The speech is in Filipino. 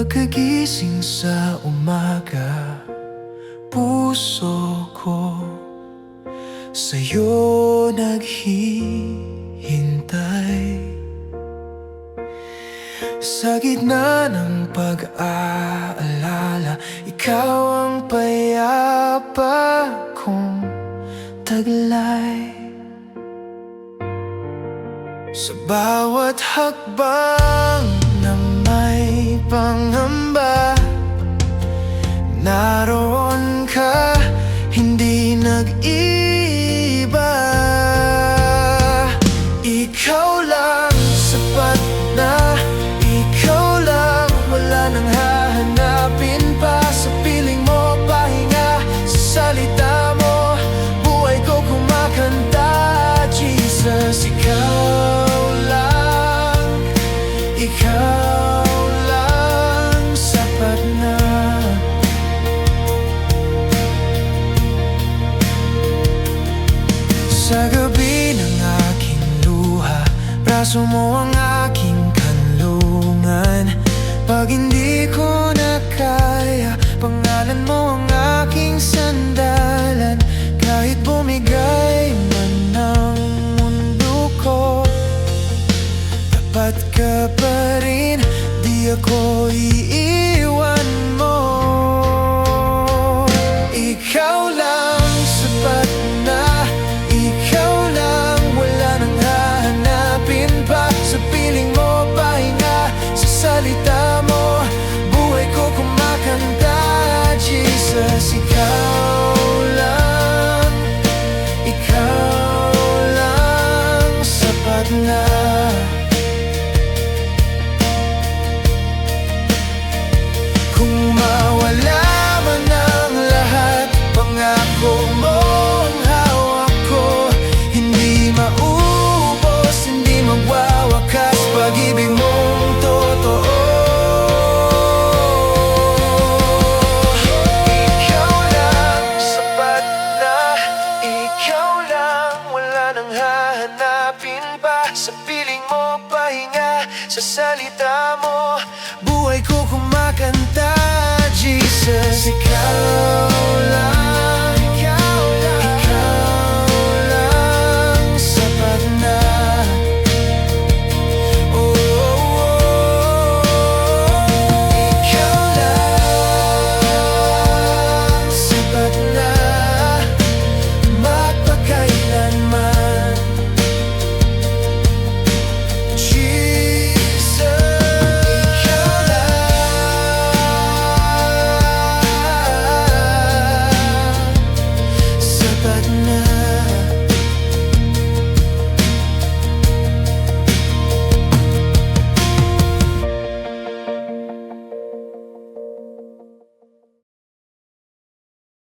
Pagkagising sa umaga, puso ko sa'yo naghihintay. Sa gitna ng pag-aalala, ikaw ang payapa kong taglay. Sa bawat hakbang na may pangamba, naroon ka, hindi nag-iba. Ikaw lang sapat na, ikaw lang, wala nang hahanapin pa. Sa piling mo, pahinga, sa salita mo, buhay ko kumakanta. Jesus, ikaw lang sapat na. Sa gabi ng aking luha, braso mo ang aking kanlungan. Pag hindi ko na kaya, pangalan mo ang aking sandalan. Kahit bumigay man ang mundo ko, tapat ka pa rin, di ako iiwan.